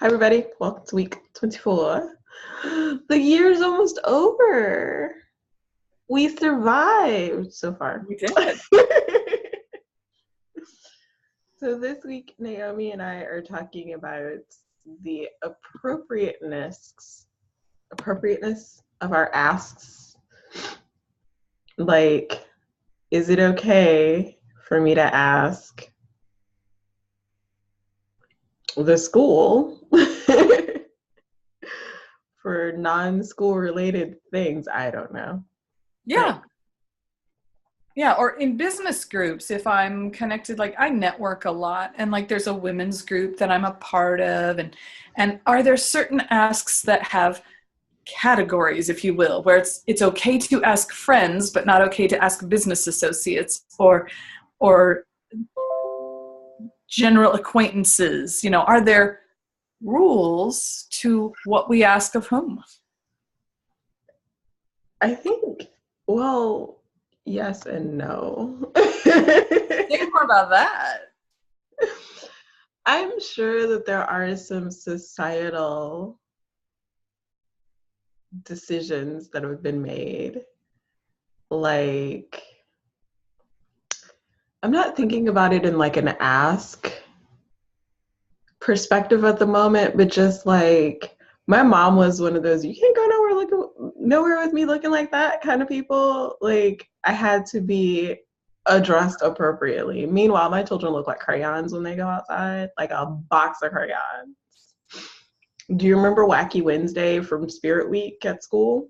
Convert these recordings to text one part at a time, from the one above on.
Hi, everybody. Welcome to week 24. The year's almost over. We survived so far. We did. So this week, Naomi and I are talking about the appropriateness of our asks. Like, is it okay for me to ask the school for non-school related things? I don't know. Yeah. Yeah. Or in business groups, if I'm connected, like I network a lot and like there's a women's group that I'm a part of. And are there certain asks that have categories, if you will, where it's okay to ask friends, but not okay to ask business associates or general acquaintances? Are there rules to what we ask of whom? I think, well, yes and no. Think more about that. I'm sure that there are some societal decisions that have been made. Like, I'm not thinking about it in like an ask perspective at the moment, but just like my mom was one of those, you can't go nowhere with me looking like that kind of people. Like, I had to be addressed appropriately. Meanwhile, my children look like crayons when they go outside, like a box of crayons. Do you remember Wacky Wednesday from Spirit Week at school?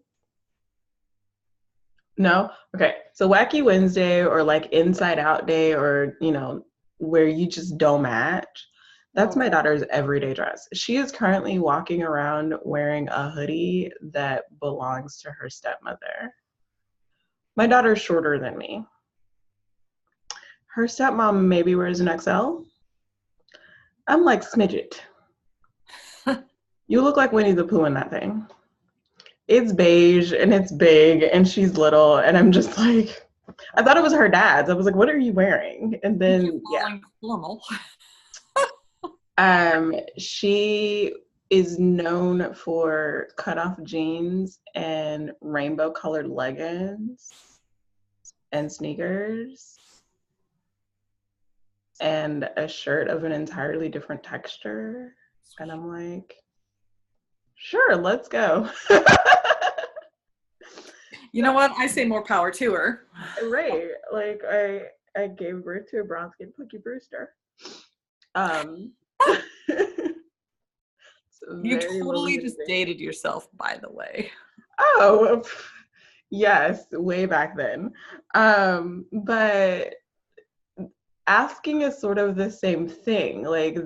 No? Okay. So Wacky Wednesday or like Inside Out Day or, where you just don't match. That's my daughter's everyday dress. She is currently walking around wearing a hoodie that belongs to her stepmother. My daughter's shorter than me. Her stepmom maybe wears an XL. I'm like, smidget. You look like Winnie the Pooh in that thing. It's beige and it's big and she's little and I'm just like, I thought it was her dad's. I was like, what are you wearing? And then formal. She is known for cutoff jeans and rainbow colored leggings and sneakers and a shirt of an entirely different texture. And I'm like, sure, let's go. You know what? I say more power to her. Right. Like I gave birth to a brown skinned Punky Brewster. You totally just dated yourself, by the way. Oh, yes, way back then. But asking is sort of the same thing. Like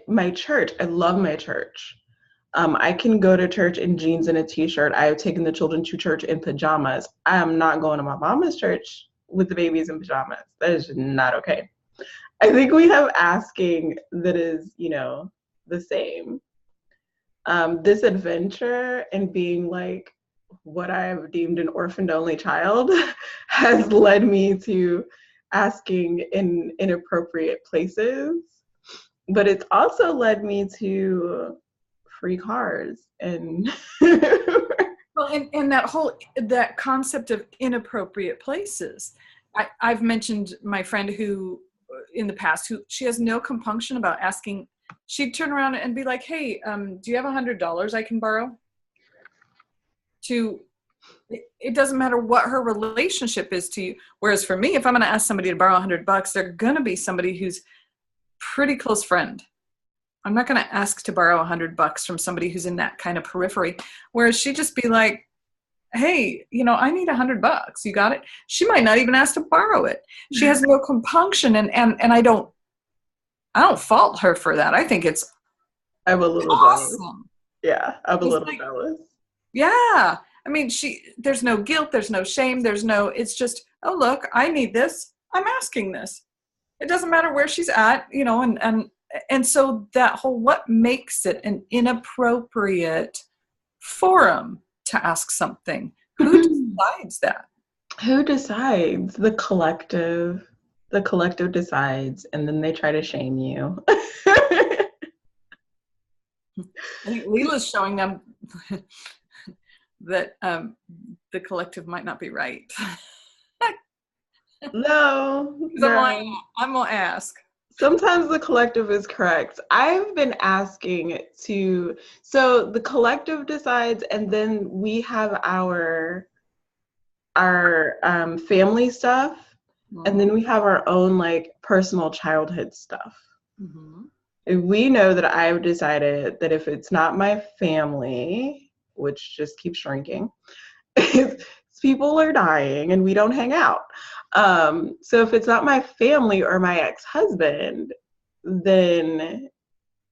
my church, I love my church. I can go to church in jeans and a t-shirt. I have taken the children to church in pajamas. I am not going to my mama's church with the babies in pajamas. That is not okay. I think we have asking that is, the same. This adventure and being like what I have deemed an orphaned only child has led me to asking in inappropriate places, but it's also led me to free cars and well, and that concept of inappropriate places. I've mentioned my friend who in the past who she has no compunction about asking. She'd turn around and be like, hey, do you have $100 I can borrow? It doesn't matter what her relationship is to you. Whereas for me, if I'm going to ask somebody to borrow $100, they're going to be somebody who's pretty close friend. I'm not going to ask to borrow $100 from somebody who's in that kind of periphery. Whereas she'd just be like, hey, I need $100. You got it? She might not even ask to borrow it. She has no compunction. And I don't fault her for that. I think it's I'm a little awesome. Jealous. Yeah, I'm a little jealous. Yeah. I mean, there's no guilt, there's no shame, it's just, oh, look, I need this. I'm asking this. It doesn't matter where she's at, and so that whole, what makes it an inappropriate forum to ask something? Who decides that? Who decides? The collective decides, and then they try to shame you. I think Lila's showing them that the collective might not be right. No, Because I'm like, no. I'm gonna ask. Sometimes the collective is correct. I've been asking to, so the collective decides, and then we have our family stuff, and then we have our own like personal childhood stuff. Mm-hmm. We know that I've decided that if it's not my family, which just keeps shrinking, people are dying and we don't hang out. So if it's not my family or my ex-husband, then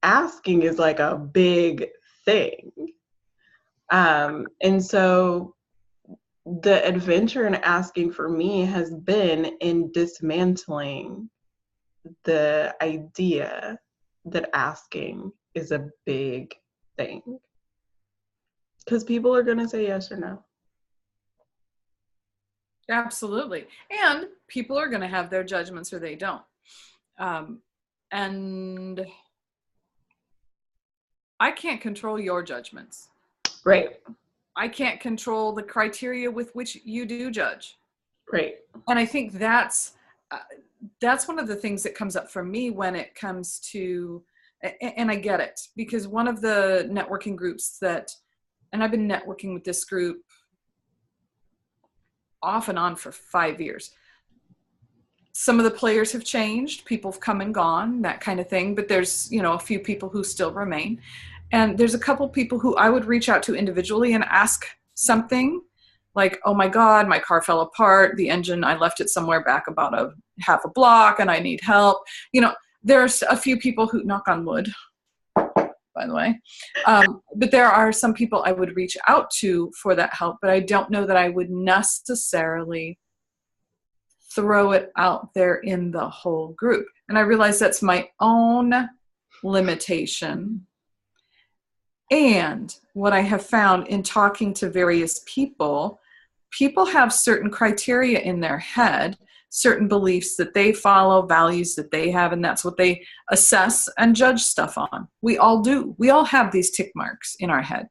asking is like a big thing. And so the adventure in asking for me has been in dismantling the idea that asking is a big thing. Because people are going to say yes or no. Absolutely. And people are going to have their judgments or they don't. And I can't control your judgments. Right. I can't control the criteria with which you do judge. Right. And I think that's one of the things that comes up for me when it comes to, and I get it, because one of the networking groups that, and I've been networking with this group off and on for 5 years. Some of the players have changed, people have come and gone, that kind of thing, but there's, a few people who still remain. And there's a couple people who I would reach out to individually and ask something like, oh my God, my car fell apart. The engine, I left it somewhere back about a half a block and I need help. There's a few people who, knock on wood, by the way. But there are some people I would reach out to for that help, but I don't know that I would necessarily throw it out there in the whole group. And I realize that's my own limitation. And what I have found in talking to various people have certain criteria in their head, certain beliefs that they follow, values that they have, and that's what they assess and judge stuff on. We all do. We all have these tick marks in our head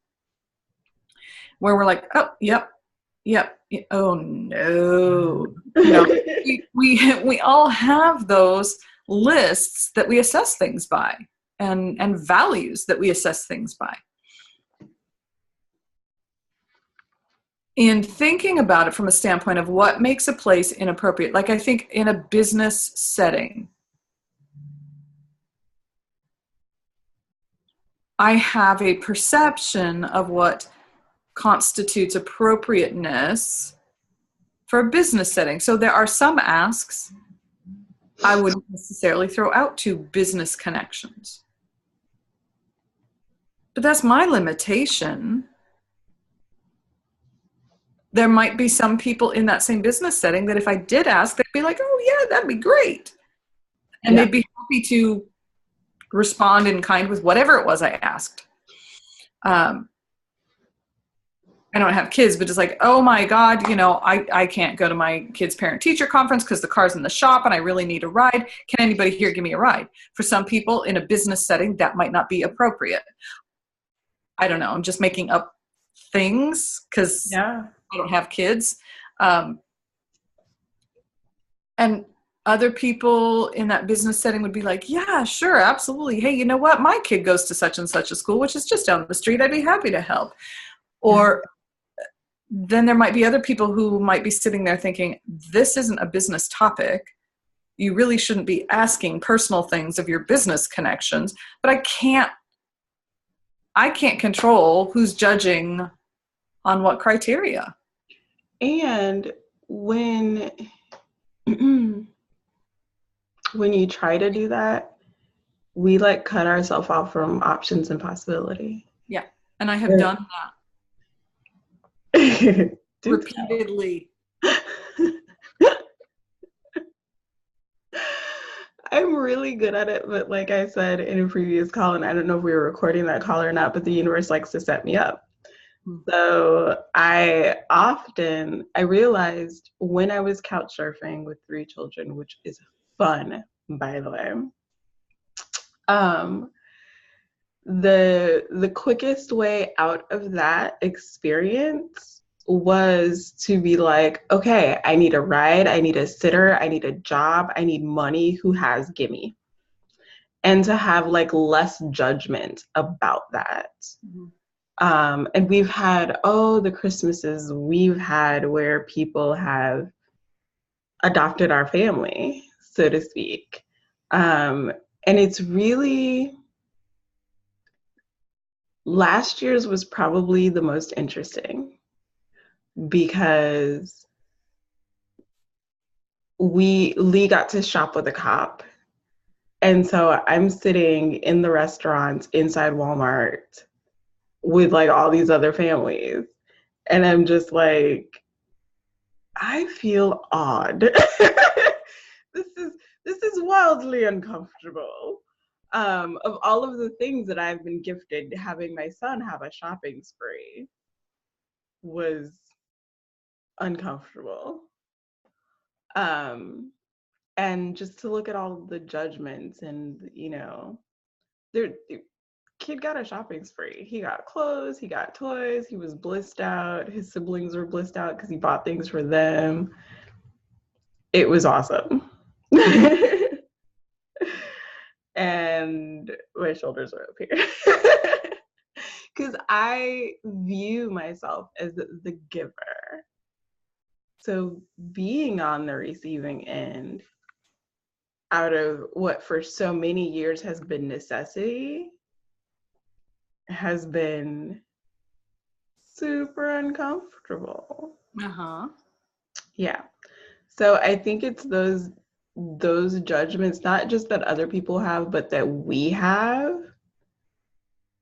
where we're like, oh, yep, oh no. We all have those lists that we assess things by and values that we assess things by. In thinking about it from a standpoint of what makes a place inappropriate, like I think in a business setting, I have a perception of what constitutes appropriateness for a business setting. So there are some asks I wouldn't necessarily throw out to business connections. But that's my limitation. There might be some people in that same business setting that if I did ask, they'd be like, oh yeah, that'd be great. And they'd be happy to respond in kind with whatever it was I asked. I don't have kids, but it's like, oh my God, I can't go to my kid's parent-teacher conference because the car's in the shop and I really need a ride. Can anybody here give me a ride? For some people in a business setting, that might not be appropriate. I don't know. I'm just making up things because I don't have kids. And other people in that business setting would be like, yeah, sure, absolutely. Hey, you know what? My kid goes to such and such a school, which is just down the street. I'd be happy to help. Or then there might be other people who might be sitting there thinking, this isn't a business topic. You really shouldn't be asking personal things of your business connections, but I can't control who's judging on what criteria. And when you try to do that, we cut ourselves off from options and possibility. Yeah. And I have done that repeatedly. I'm really good at it, but like I said in a previous call, and I don't know if we were recording that call or not, but the universe likes to set me up. So I realized when I was couch surfing with 3 children, which is fun, by the way, the quickest way out of that experience was to be like, okay, I need a ride, I need a sitter, I need a job, I need money, who has gimme, and to have like less judgment about that. Mm-hmm. And we've had, oh, the Christmases we've had where people have adopted our family, so to speak. And it's really, last year's was probably the most interesting because Lee got to shop with a cop. And so I'm sitting in the restaurant inside Walmart with like all these other families. And I'm just like, I feel odd. This is wildly uncomfortable. Of all of the things that I've been gifted, having my son have a shopping spree was uncomfortable. Um, and just to look at all the judgments and, you know, the kid got a shopping spree. He got clothes, he got toys, he was blissed out. His siblings were blissed out because he bought things for them. It was awesome. And my shoulders are up here. Because I view myself as the giver. So being on the receiving end out of what for so many years has been necessity has been super uncomfortable. Uh-huh. Yeah. So I think it's those judgments, not just that other people have, but that we have,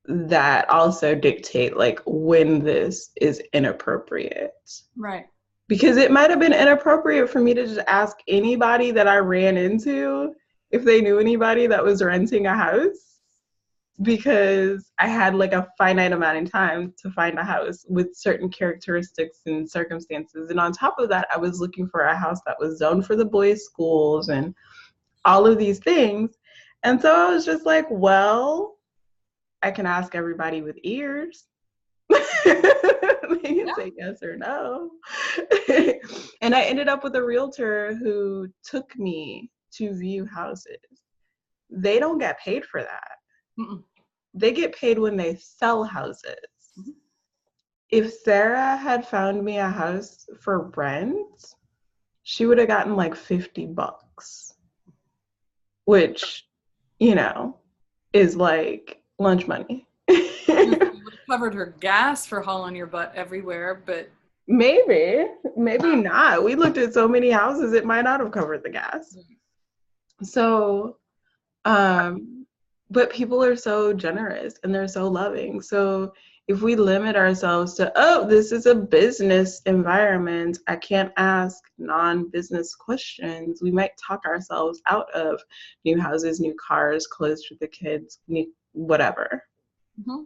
that also dictate like when this is inappropriate. Right. Because it might have been inappropriate for me to just ask anybody that I ran into if they knew anybody that was renting a house, because I had like a finite amount of time to find a house with certain characteristics and circumstances. And on top of that, I was looking for a house that was zoned for the boys' schools and all of these things. And so I was just like, well, I can ask everybody with ears. They can say yes or no. And I ended up with a realtor who took me to view houses. They don't get paid for that. Mm-mm. They get paid when they sell houses. Mm-hmm. If Sarah had found me a house for rent, she would have gotten like $50, which, you know, is like lunch money. You would have covered her gas for hauling your butt everywhere, but maybe not. We looked at so many houses, it might not have covered the gas. So, but people are so generous and they're so loving. So if we limit ourselves to, oh, this is a business environment, I can't ask non-business questions, we might talk ourselves out of new houses, new cars, clothes for the kids, new whatever. Mm-hmm.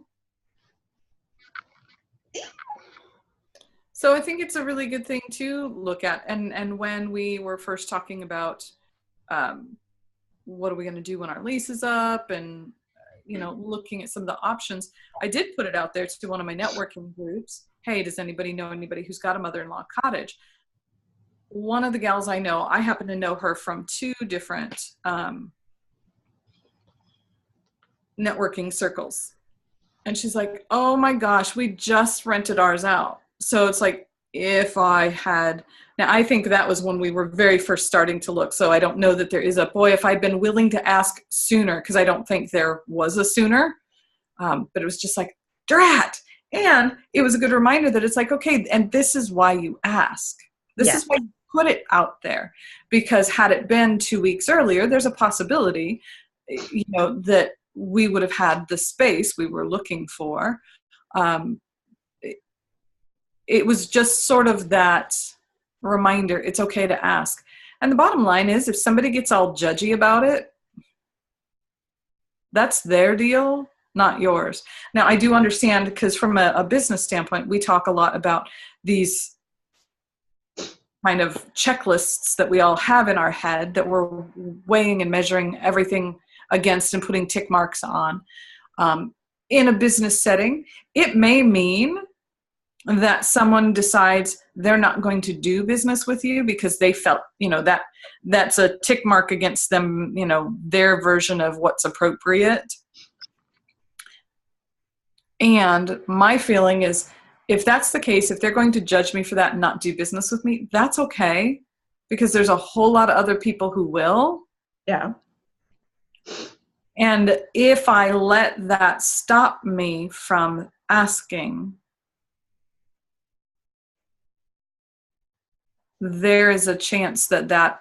So I think it's a really good thing to look at. And when we were first talking about what are we going to do when our lease is up, and you know, looking at some of the options, I did put it out there to one of my networking groups. Hey, does anybody know anybody who's got a mother-in-law cottage? One of the gals I know, I happen to know her from two different networking circles. And she's like, oh my gosh, we just rented ours out. So it's like, if I had, now I think that was when we were very first starting to look. So I don't know that there is a, boy, if I'd been willing to ask sooner, because I don't think there was a sooner, but it was just like, drat. And it was a good reminder that it's like, okay, and this is why you ask. This is why you put it out there. Because had it been 2 weeks earlier, there's a possibility, you know, that we would have had the space we were looking for. It was just sort of that reminder, it's okay to ask. And the bottom line is, if somebody gets all judgy about it, that's their deal, not yours. Now, I do understand, because from a business standpoint, we talk a lot about these kind of checklists that we all have in our head that we're weighing and measuring everything against and putting tick marks on. in a business setting, it may mean that someone decides they're not going to do business with you because they felt, that that's a tick mark against them, their version of what's appropriate. And my feeling is, if that's the case, if they're going to judge me for that and not do business with me, that's okay, because there's a whole lot of other people who will. Yeah. And if I let that stop me from asking, there is a chance that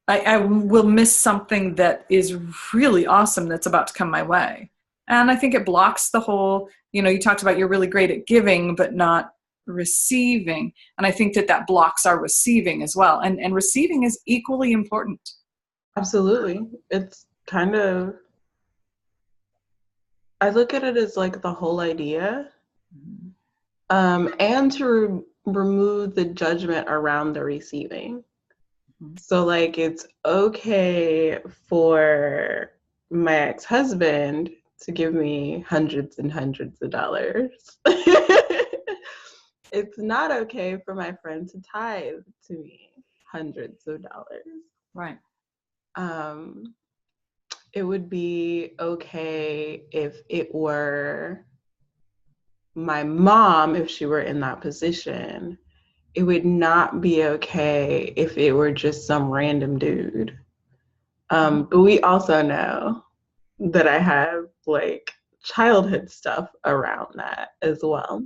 I will miss something that is really awesome that's about to come my way. And I think it blocks the whole, you talked about you're really great at giving, but not receiving. And I think that blocks our receiving as well. And receiving is equally important. Absolutely. It's kind of, I look at it as like the whole idea, and to remove the judgment around the receiving. So like, it's okay for my ex-husband to give me hundreds and hundreds of dollars. It's not okay for my friend to tithe to me hundreds of dollars. Right. It would be okay if it were my mom, if she were in that position. It would not be okay if it were just some random dude. But we also know that I have like childhood stuff around that as well.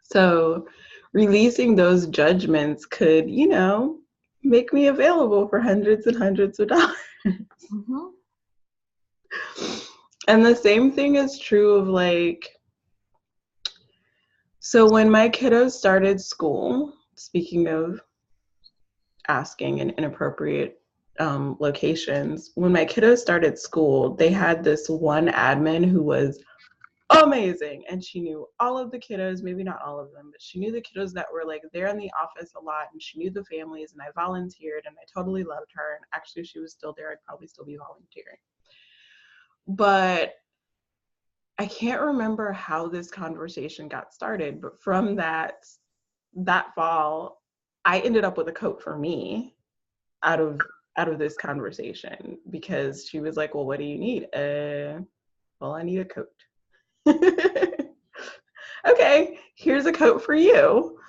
So releasing those judgments could, make me available for hundreds and hundreds of dollars. Mm-hmm. And the same thing is true of like, so when my kiddos started school, speaking of asking in inappropriate locations, when my kiddos started school, they had this one admin who was amazing, and she knew all of the kiddos, maybe not all of them, but she knew the kiddos that were like there in the office a lot, and she knew the families, and I volunteered, and I totally loved her, and actually if she was still there, I'd probably still be volunteering. But I can't remember how this conversation got started, but from that fall, I ended up with a coat for me out of this conversation, because she was like, well, what do you need? Well, I need a coat. Okay, here's a coat for you.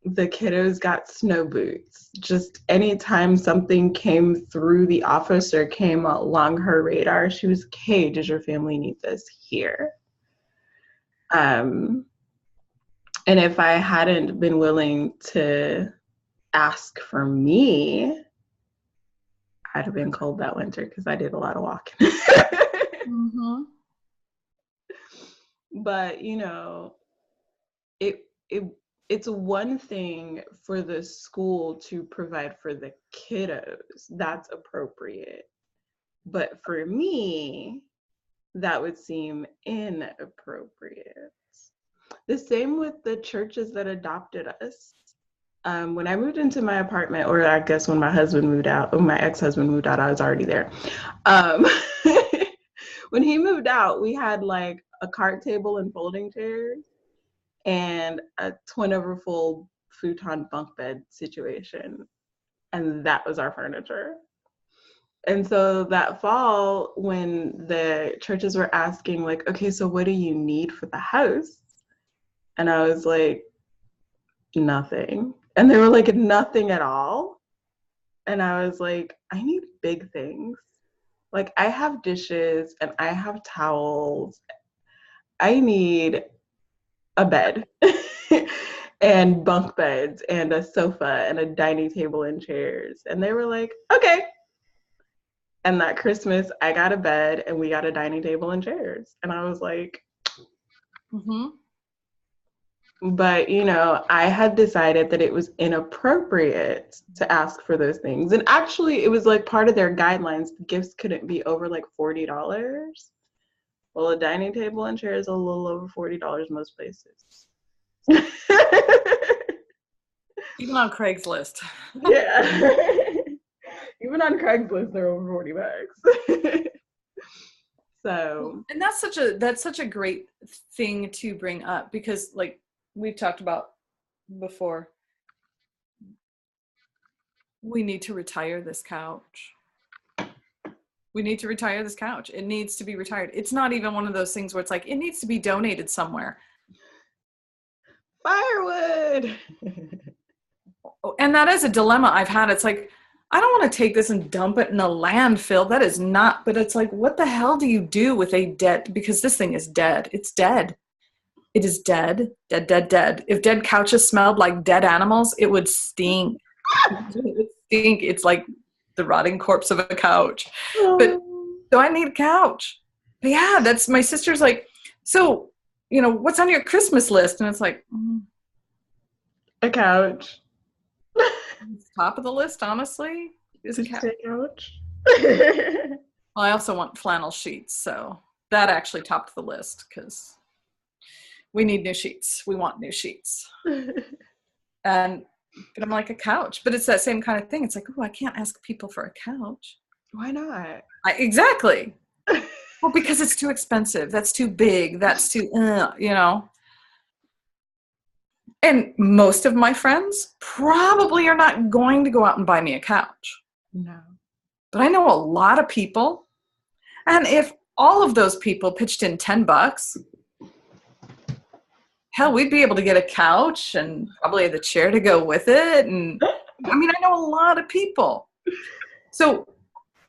The kiddos got snow boots. Just anytime something came through the office or came along her radar, she was, hey, does your family need this here? And if I hadn't been willing to ask for me, I'd have been cold that winter because I did a lot of walking. Mm-hmm. But it's one thing for the school to provide for the kiddos. That's appropriate. But for me, that would seem inappropriate. The same with the churches that adopted us. When I moved into my apartment, or I guess when my husband moved out, when my ex-husband moved out, I was already there. When he moved out, we had like a cart table and folding chairs and a twin over full futon bunk bed situation. And that was our furniture. And so that fall, when the churches were asking like, okay, so what do you need for the house? And I was like, nothing. And they were like, nothing at all. And I was like, I need big things. Like, I have dishes and I have towels. I need a bed and bunk beds and a sofa and a dining table and chairs. And they were like, okay. And that Christmas, I got a bed and we got a dining table and chairs. And I was like, Mm-hmm. But, I had decided that it was inappropriate to ask for those things. And actually, it was like part of their guidelines. The gifts couldn't be over like $40. Well, a dining table and chair is a little over $40 most places. Even on Craigslist. Yeah. Even on Craigslist, they're over $40. So, And that's such a great thing to bring up, because like we've talked about before, we need to retire this couch. We need to retire this couch. It needs to be retired. It's not even one of those things where it's like, it needs to be donated somewhere. firewood. And that is a dilemma I've had. It's like, I don't want to take this and dump it in a landfill. That is not, but it's like, what the hell do you do with a dead, because this thing is dead. It's dead. It is dead, dead, dead, dead. If dead couches smelled like dead animals, it would stink. It would stink. It's like the rotting corpse of a couch. But so I need a couch. But yeah, that's my sister's like, so, what's on your Christmas list? And it's like, A couch. top of the list, honestly, is a couch. A couch. Well, I also want flannel sheets, so that actually topped the list because we need new sheets. We want new sheets. But I'm like, a couch. But it's that same kind of thing. It's like, oh, I can't ask people for a couch. Why not? Exactly. Well, because it's too expensive. That's too big. That's too, And most of my friends probably are not going to go out and buy me a couch. No. But I know a lot of people. And if all of those people pitched in $10, hell, we'd be able to get a couch and probably the chair to go with it. And I mean, I know a lot of people. So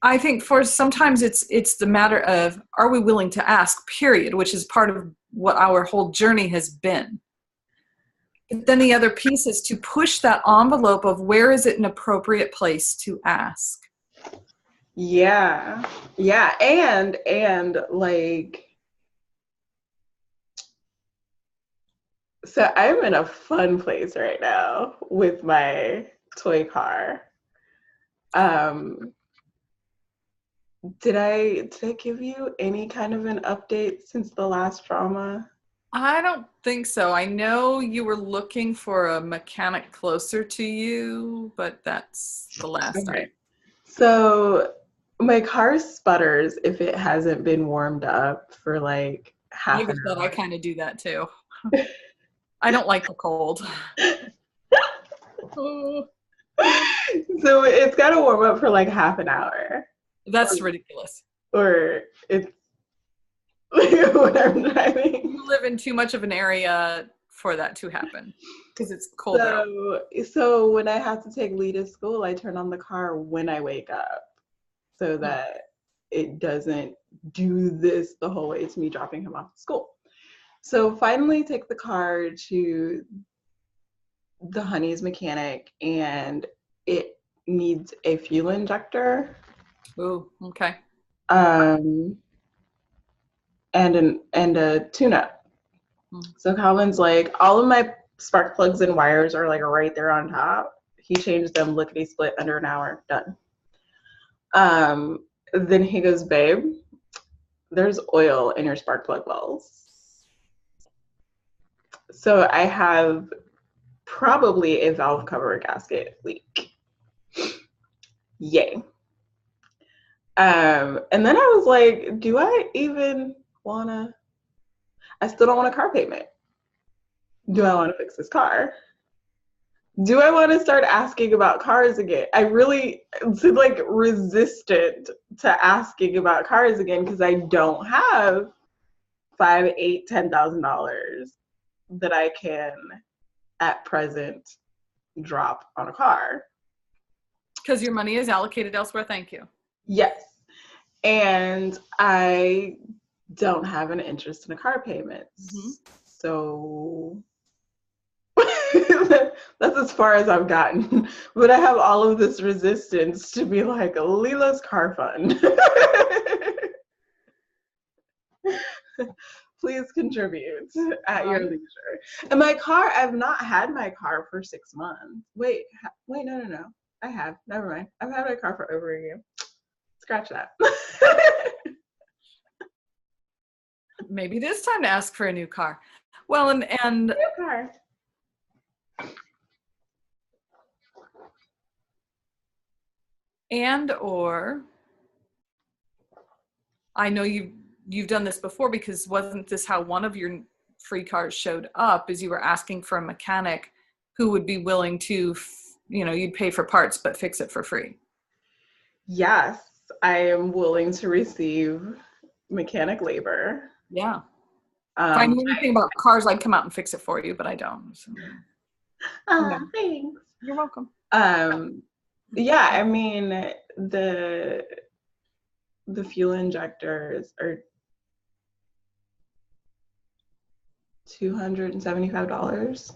I think for sometimes it's the matter of, are we willing to ask, period, which is part of what our whole journey has been. But then the other piece is to push that envelope of where is it an appropriate place to ask. Yeah. Yeah. And like, so I'm in a fun place right now with my toy car. Did I give you any kind of an update since the last drama? I don't think so. I know you were looking for a mechanic closer to you, but that's the last Okay. I. So my car sputters if it hasn't been warmed up for like half an I hour. kind of do that too. I don't like the cold. So it's got to warm up for like half an hour. That's ridiculous. Or it's when I'm driving. You live in too much of an area for that to happen because it's cold out. So when I have to take Lee to school, I turn on the car when I wake up so that it doesn't do this the whole way to me dropping him off to school. So finally take the car to the Honey's mechanic, and it needs a fuel injector. Ooh, okay. And a tune-up. So Calvin's like, all of my spark plugs and wires are like right there on top. He changed them lickety split under an hour, done. Then he goes, babe, there's oil in your spark plug wells. So I have probably a valve cover gasket leak. Yay. And then I was like, do I even wanna, I still don't want a car payment. Do I want to fix this car? Do I want to start asking about cars again? I really like resistant to asking about cars again because I don't have $5,000, $8,000, $10,000 that I can at present drop on a car. Because your money is allocated elsewhere. Thank you. Yes. And I don't have an interest in a car payment. Mm-hmm. So that's as far as I've gotten. But I have all of this resistance to be like, Lila's car fund. Please contribute at your leisure. And my car, I've not had my car for 6 months. Wait, no. I have. Never mind. I've had my car for over a year. Scratch that. Maybe it is time to ask for a new car. Well, and new car. And or I know you've done this before, because wasn't this how one of your free cars showed up, is you were asking for a mechanic who would be willing to, you'd pay for parts, but fix it for free. Yes, I am willing to receive mechanic labor. Yeah. If I knew anything about cars, I'd come out and fix it for you, but I don't. So. Thanks. You're welcome. Yeah, I mean, the fuel injectors are $275.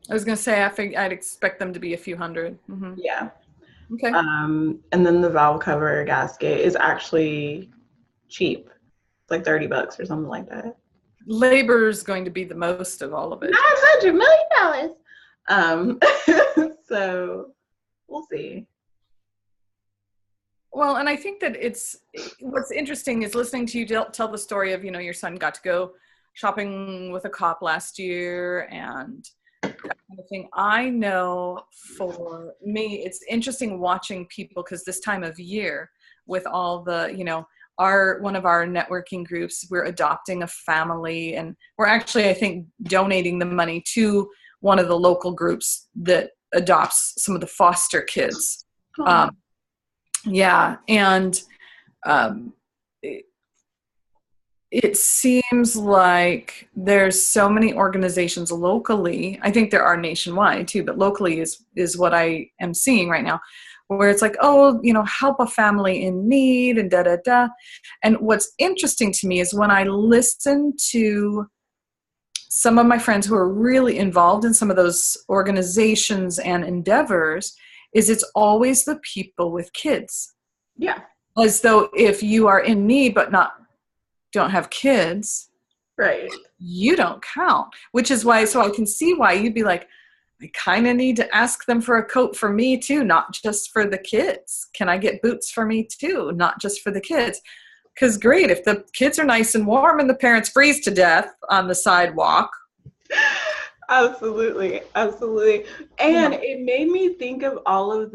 I was going to say, I'd expect them to be a few hundred. Mm-hmm. Yeah. Okay. And then the valve cover gasket is actually cheap. It's like $30 or something like that. Labor is going to be the most of all of it. $900 million. So we'll see. Well, and I think that what's interesting is listening to you tell the story of, your son got to go shopping with a cop last year and that kind of thing. I know for me, it's interesting watching people, because this time of year with all the, one of our networking groups, we're adopting a family, and we're actually, I think, donating the money to one of the local groups that adopts some of the foster kids. Yeah. And it seems like there's so many organizations locally. I think there are nationwide too, but locally is what I am seeing right now, where it's like, oh, help a family in need and da-da-da. And what's interesting to me is when I listen to some of my friends who are really involved in some of those organizations and endeavors, is it's always the people with kids. Yeah. As though if you are in need but don't have kids, right, you don't count. Which is why, so I can see why you'd be like, I kind of need to ask them for a coat for me too, not just for the kids. Can I get boots for me too, not just for the kids? Because great, if the kids are nice and warm and the parents freeze to death on the sidewalk. Absolutely. And it made me think of all of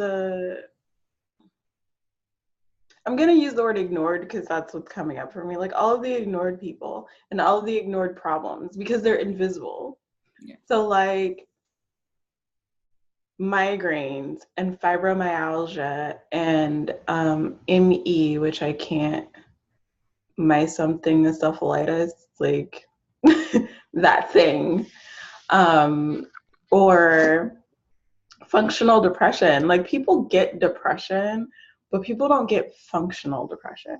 I'm going to use the word ignored because that's what's coming up for me. Like all of the ignored people and all of the ignored problems, because they're invisible. Yeah. So like migraines and fibromyalgia and ME, which I can't, my something encephalitis, like that thing. Or functional depression. Like people get depression, but people don't get functional depression.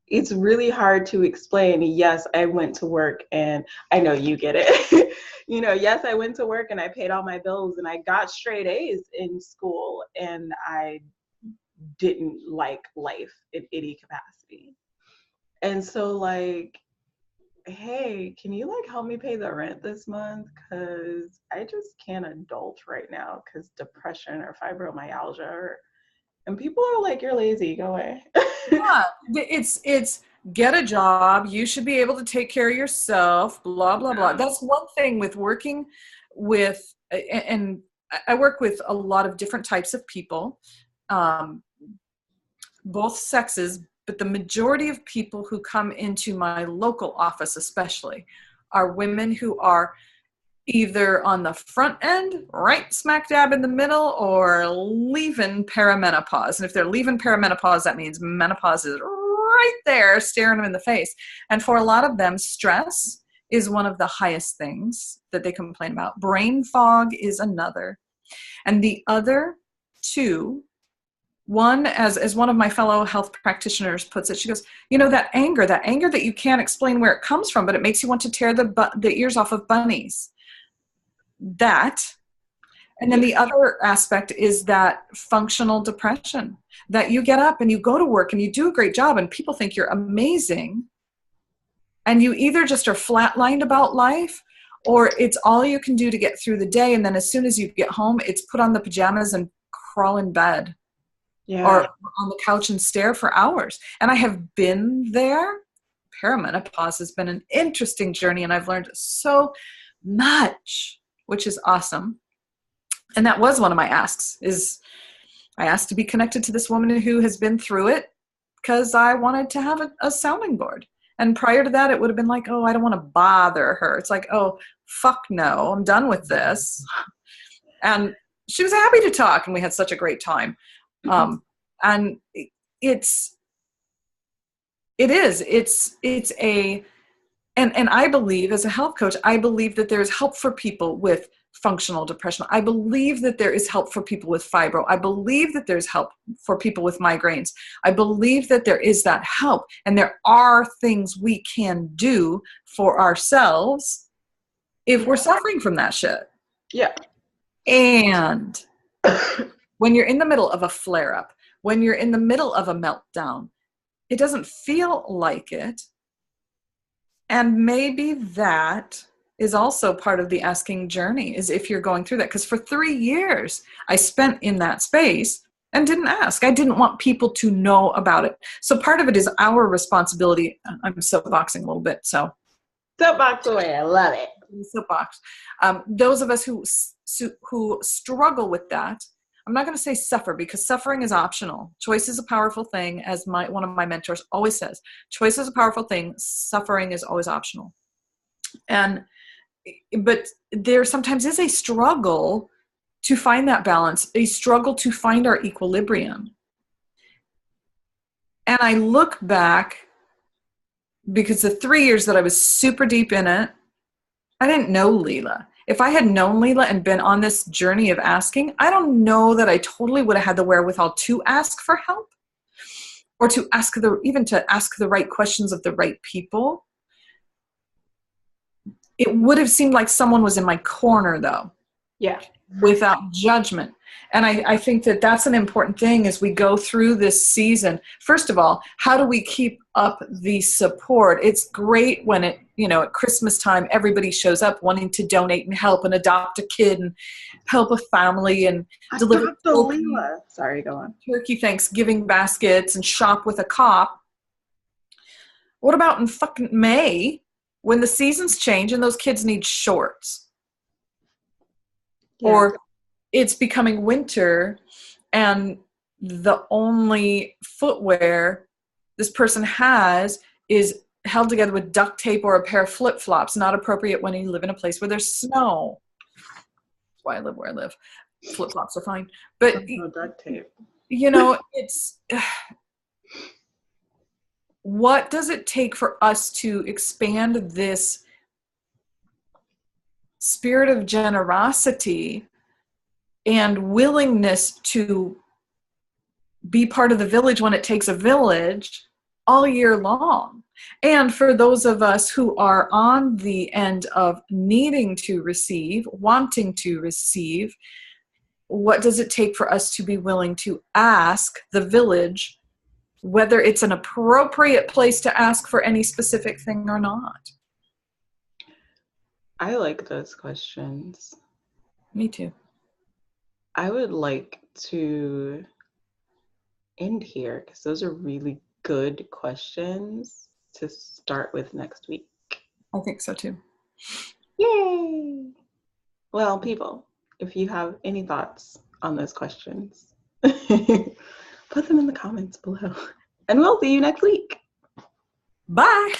It's really hard to explain. Yes, I went to work and I know you get it. Yes, I went to work and I paid all my bills and I got straight A's in school and I didn't like life in any capacity. And so like, hey, can you like help me pay the rent this month? Because I just can't adult right now because depression or fibromyalgia and people are like, you're lazy, go away. Yeah, it's get a job. You should be able to take care of yourself, blah, blah, blah. That's one thing with working with, and I work with a lot of different types of people, both sexes, but the majority of people who come into my local office especially are women who are either on the front end, right smack dab in the middle, or leaving perimenopause. And if they're leaving perimenopause, that means menopause is right there staring them in the face. And for a lot of them, stress is one of the highest things that they complain about. Brain fog is another. And the other two, one, as one of my fellow health practitioners puts it, she goes, that anger that you can't explain where it comes from, but it makes you want to tear the ears off of bunnies. That. And then the other aspect is that functional depression, that you get up and you go to work and you do a great job and people think you're amazing. And you either just are flatlined about life, or it's all you can do to get through the day. And then as soon as you get home, it's put on the pajamas and crawl in bed. Yeah. Or on the couch and stare for hours. And I have been there. Perimenopause has been an interesting journey and I've learned so much, which is awesome. And that was one of my asks, is I asked to be connected to this woman who has been through it because I wanted to have a sounding board. And prior to that, it would have been like, oh, I don't want to bother her. It's like, oh, fuck no, I'm done with this. And she was happy to talk, and we had such a great time. And it's a, and I believe, as a health coach, I believe that there is help for people with functional depression. I believe that there is help for people with fibro. I believe that there's help for people with migraines. I believe that there is that help, and there are things we can do for ourselves if we're suffering from that shit. Yeah. And when you're in the middle of a flare-up, when you're in the middle of a meltdown, it doesn't feel like it. And maybe that is also part of the asking journey, is if you're going through that. Because for 3 years, I spent in that space and didn't ask. I didn't want people to know about it. So part of it is our responsibility. I'm soapboxing a little bit, so. Soapbox away, I love it. Soapbox. Those of us who struggle with that, I'm not going to say suffer, because suffering is optional. Choice is a powerful thing, as one of my mentors always says. Choice is a powerful thing. Suffering is always optional. But there sometimes is a struggle to find that balance, a struggle to find our equilibrium. And I look back, because the 3 years that I was super deep in it, I didn't know Lila. If I had known Lila and been on this journey of asking, I don't know that I totally would have had the wherewithal to ask for help, or to ask the right questions of the right people. It would have seemed like someone was in my corner, though. Yeah. Without judgment. And I think that that's an important thing as we go through this season. First of all, how do we keep up the support? It's great when at Christmas time, everybody shows up wanting to donate and help and adopt a kid and help a family and deliver Lila. Sorry, go on. Turkey Thanksgiving baskets and shop with a cop. What about in fucking May, when the seasons change and those kids need shorts? Yeah. Or it's becoming winter and the only footwear this person has is held together with duct tape or a pair of flip-flops, not appropriate when you live in a place where there's snow. That's why I live where I live. Flip-flops are fine. But, no duct tape. It's... What does it take for us to expand this spirit of generosity and willingness to be part of the village when it takes a village all year long? And for those of us who are on the end of needing to receive, wanting to receive, what does it take for us to be willing to ask the village whether it's an appropriate place to ask for any specific thing or not? I like those questions. Me too. I would like to end here because those are really good questions to start with next week. I think so too. Yay! Well, people, if you have any thoughts on those questions, put them in the comments below. And we'll see you next week. Bye.